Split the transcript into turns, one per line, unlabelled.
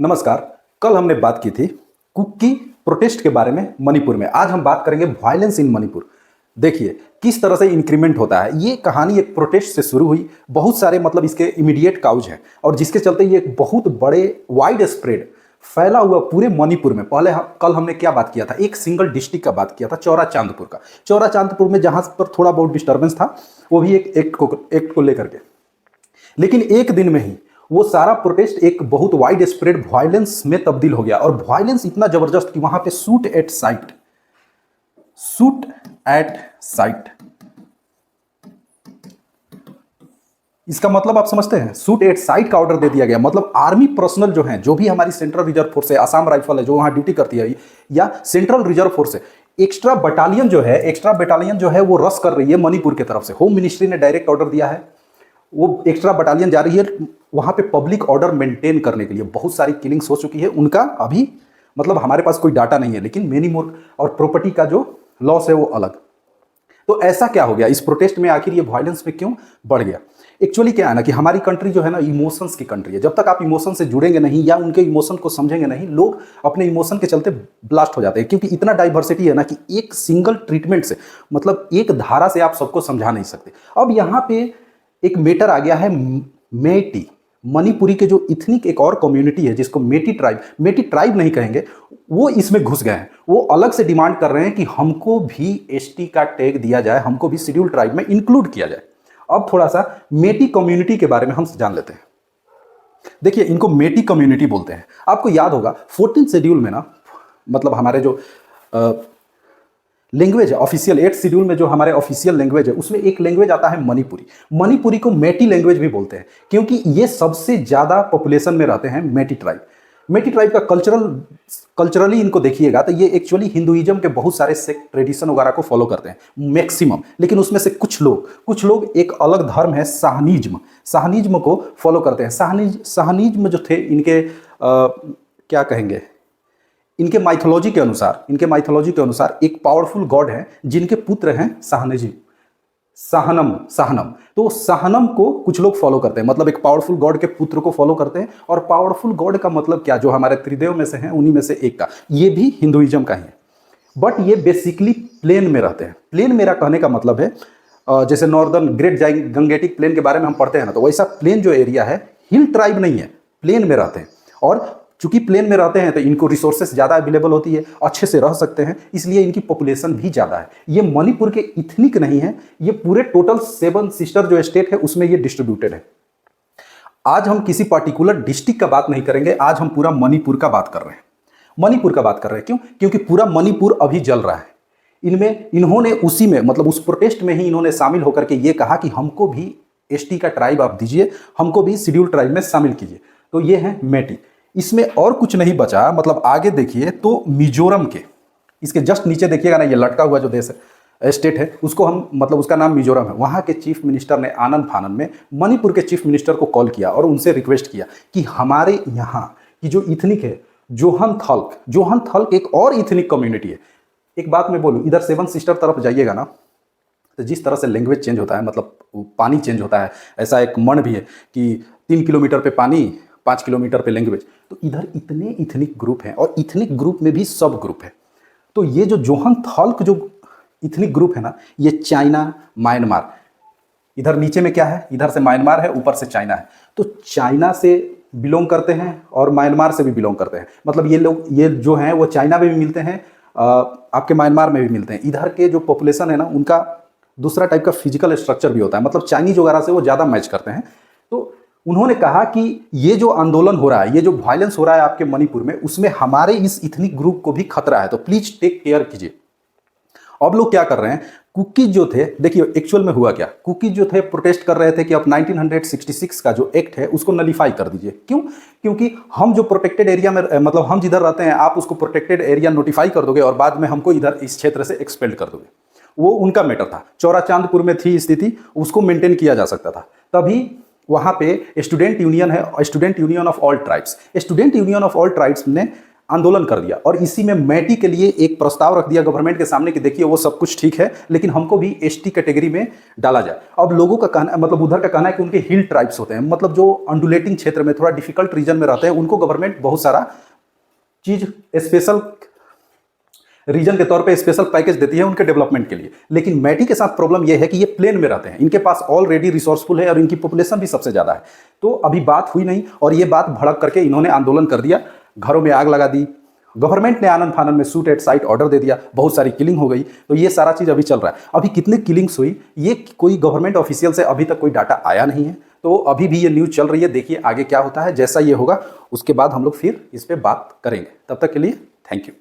नमस्कार। कल हमने बात की थी कुकी प्रोटेस्ट के बारे में मणिपुर में। आज हम बात करेंगे वायलेंस इन मणिपुर। देखिए किस तरह से इंक्रीमेंट होता है। ये कहानी एक प्रोटेस्ट से शुरू हुई, बहुत सारे मतलब इसके इमीडिएट काउज हैं और जिसके चलते ये एक बहुत बड़े वाइड स्प्रेड फैला हुआ पूरे मणिपुर में। कल हमने क्या बात किया था, एक सिंगल डिस्ट्रिक्ट का बात किया था, चौरा चांदपुर का। चौरा चांदपुर में जहां पर थोड़ा बहुत डिस्टर्बेंस था वो भी एक एक्ट को लेकर के, लेकिन एक दिन में ही वो सारा प्रोटेस्ट एक बहुत वाइड स्प्रेड वायलेंस में तब्दील हो गया। और वायलेंस इतना जबरदस्त कि वहां पे शूट एट साइट, इसका मतलब आप समझते हैं, शूट एट साइट का ऑर्डर दे दिया गया। मतलब आर्मी पर्सनल जो हैं, जो भी हमारी सेंट्रल रिजर्व फोर्स है, आसाम राइफल है जो वहां ड्यूटी करती है, या सेंट्रल रिजर्व फोर्स है, एक्स्ट्रा बटालियन जो है वो रश कर रही है मणिपुर की तरफ से। होम मिनिस्ट्री ने डायरेक्ट ऑर्डर दिया है, वो एक्स्ट्रा बटालियन जा रही है वहां पे पब्लिक ऑर्डर मेंटेन करने के लिए। बहुत सारी किलिंग्स हो चुकी है, उनका अभी मतलब हमारे पास कोई डाटा नहीं है, लेकिन मेनी मोर और प्रॉपर्टी का जो लॉस है वो अलग। तो ऐसा क्या हो गया इस प्रोटेस्ट में, आखिर ये वायलेंस में क्यों बढ़ गया? एक्चुअली क्या है ना कि हमारी कंट्री जो है ना इमोशंस की कंट्री है। जब तक आप इमोशन से जुड़ेंगे नहीं या उनके इमोशन को समझेंगे नहीं, लोग अपने इमोशन के चलते ब्लास्ट हो जाते हैं। क्योंकि इतना डाइवर्सिटी है ना कि एक सिंगल ट्रीटमेंट से, मतलब एक धारा से आप सबको समझा नहीं सकते। अब यहाँ पे एक मैटर आ गया है मेटी, मणिपुरी के जो इथनिक एक और कम्युनिटी है जिसको मेटी ट्राइब नहीं कहेंगे, वो इसमें घुस गए हैं। वो अलग से डिमांड कर रहे हैं कि हमको भी एसटी का टैग दिया जाए, हमको भी शेड्यूल ट्राइब में इंक्लूड किया जाए। अब थोड़ा सा मेटी कम्युनिटी के बारे में हम जान लेते हैं। देखिए इनको मेटी कम्युनिटी बोलते हैं। आपको याद होगा 14 शेड्यूल में ना, मतलब हमारे जो लैंग्वेज है ऑफिशियल 8 शेड्यूल में, जो हमारे ऑफिशियल लैंग्वेज है उसमें एक लैंग्वेज आता है मणिपुरी। मणिपुरी को मेटी लैंग्वेज भी बोलते हैं क्योंकि ये सबसे ज्यादा पॉपुलेशन में रहते हैं मेटी ट्राइब का कल्चरली इनको देखिएगा तो ये एक्चुअली हिंदुइज्म के बहुत सारे सेक्ट ट्रेडिशन वगैरह को फॉलो करते हैं मैक्सिमम। लेकिन उसमें से कुछ लोग एक अलग धर्म है साहनिज्म को फॉलो करते हैं। साहनिज्म जो थे इनके क्या कहेंगे, इनके माइथोलॉजी के अनुसार एक पावरफुल गॉड है जिनके पुत्र हैं साहनम। तो साहनम को कुछ लोग फॉलो करते हैं, मतलब एक पावरफुल गॉड के पुत्र को फॉलो करते हैं। और पावरफुल गॉड का मतलब क्या, जो हमारे त्रिदेव में से हैं उन्हीं में से एक का, ये भी हिंदुइज्म का ही है। बट ये बेसिकली प्लेन में रहते हैं। प्लेन मेरा कहने का मतलब है जैसे नॉर्दर्न ग्रेट गंगेटिक प्लेन के बारे में हम पढ़ते हैं ना, तो वैसा प्लेन जो एरिया है, हिल ट्राइब नहीं है, प्लेन में रहते हैं। और चूंकि प्लेन में रहते हैं तो इनको रिसोर्सेस ज़्यादा अवेलेबल होती है, अच्छे से रह सकते हैं, इसलिए इनकी पॉपुलेशन भी ज़्यादा है। ये मणिपुर के इथनिक नहीं है, ये पूरे टोटल 7 सिस्टर जो स्टेट है उसमें ये डिस्ट्रीब्यूटेड है। आज हम किसी पर्टिकुलर डिस्ट्रिक्ट का बात नहीं करेंगे, आज हम पूरा मणिपुर का बात कर रहे हैं। क्यों? क्योंकि पूरा मणिपुर अभी जल रहा है। इन्होंने उसी में, मतलब उस प्रोटेस्ट में ही इन्होंने शामिल होकर के ये कहा कि हमको भी एसटी का ट्राइब आप दीजिए, हमको भी शेड्यूल ट्राइब में शामिल कीजिए। तो ये है मेटी। इसमें और कुछ नहीं बचा, मतलब आगे देखिए तो मिजोरम के, इसके जस्ट नीचे देखिएगा ना, ये लटका हुआ जो देश है, स्टेट है, उसको हम मतलब उसका नाम मिजोरम है। वहाँ के चीफ मिनिस्टर ने आनंद फानन में मणिपुर के चीफ मिनिस्टर को कॉल किया और उनसे रिक्वेस्ट किया कि हमारे यहाँ की जो इथनिक है, जोहन थल्क एक और इथनिक कम्युनिटी है। एक बात मैं बोलूँ, इधर 7 सिस्टर तरफ जाइएगा ना, तो जिस तरह से लैंग्वेज चेंज होता है, मतलब पानी चेंज होता है, ऐसा एक मन भी है कि 3 किलोमीटर पे पानी, 5 किलोमीटर पे लैंग्वेज। तो इधर इतने इथनिक ग्रुप हैं और इथनिक ग्रुप में भी सब ग्रुप है। तो ये जो जोहन थल्क जो इथनिक ग्रुप है ना, ये चाइना, म्यांमार, इधर नीचे में क्या है, इधर से म्यांमार है, ऊपर से चाइना है। तो चाइना से बिलोंग करते हैं और म्यांमार से भी बिलोंग करते हैं। मतलब ये लोग, ये जो हैं वो चाइना में भी मिलते हैं, आपके म्यांमार में भी मिलते हैं। इधर के जो पॉपुलेशन है ना, उनका दूसरा टाइप का फिजिकल स्ट्रक्चर भी होता है, मतलब चाइनीज वगैरह से वो ज़्यादा मैच करते हैं। तो उन्होंने कहा कि ये जो आंदोलन हो रहा है, ये जो वायलेंस हो रहा है आपके मणिपुर में, उसमें हमारे इस इथनिक ग्रुप को भी खतरा है, तो प्लीज टेक केयर कीजिए। अब लोग क्या कर रहे हैं, कुकीज जो थे, देखिए एक्चुअल में हुआ क्या, कुकीज जो थे प्रोटेस्ट कर रहे थे कि अब 1966 का जो एक्ट है उसको नलीफाई कर दीजिए। क्यों? क्योंकि हम जो प्रोटेक्टेड एरिया में, मतलब हम जिधर रहते हैं, आप उसको प्रोटेक्टेड एरिया नोटिफाई कर दोगे और बाद में हमको इधर इस क्षेत्र से एक्सपेल कर दोगे। वो उनका मैटर था। चौरा चांदपुर में थी स्थिति, उसको मेंटेन किया जा सकता था। तभी वहाँ पे स्टूडेंट यूनियन है, student union of all tribes ने आंदोलन कर दिया और इसी में मैटी के लिए एक प्रस्ताव रख दिया गवर्नमेंट के सामने कि देखिए वो सब कुछ ठीक है लेकिन हमको भी एसटी कैटेगरी में डाला जाए। अब लोगों का कहना, मतलब उधर का कहना है कि उनके हिल ट्राइब्स होते हैं, मतलब जो अंडुलेटिंग क्षेत्र में थोड़ा डिफिकल्ट रीजन में रहते हैं, उनको गवर्नमेंट बहुत सारा चीज स्पेशल रीजन के तौर पे स्पेशल पैकेज देती है उनके डेवलपमेंट के लिए। लेकिन मैटी के साथ प्रॉब्लम यह है कि ये प्लेन में रहते हैं, इनके पास ऑलरेडी रिसोर्सफुल है और इनकी पॉपुलेशन भी सबसे ज्यादा है। तो अभी बात हुई नहीं और ये बात भड़क करके इन्होंने आंदोलन कर दिया, घरों में आग लगा दी, गवर्नमेंट ने आनंद फानन में शूट एट साइट ऑर्डर दे दिया, बहुत सारी किलिंग हो गई। तो ये सारा चीज अभी चल रहा है। अभी कितने किलिंग्स हुई ये कोई गवर्नमेंट ऑफिशियल से अभी तक कोई डाटा आया नहीं है, तो अभी भी ये न्यूज चल रही है। देखिए आगे क्या होता है, जैसा ये होगा उसके बाद हम लोग फिर इस पर बात करेंगे। तब तक के लिए थैंक यू।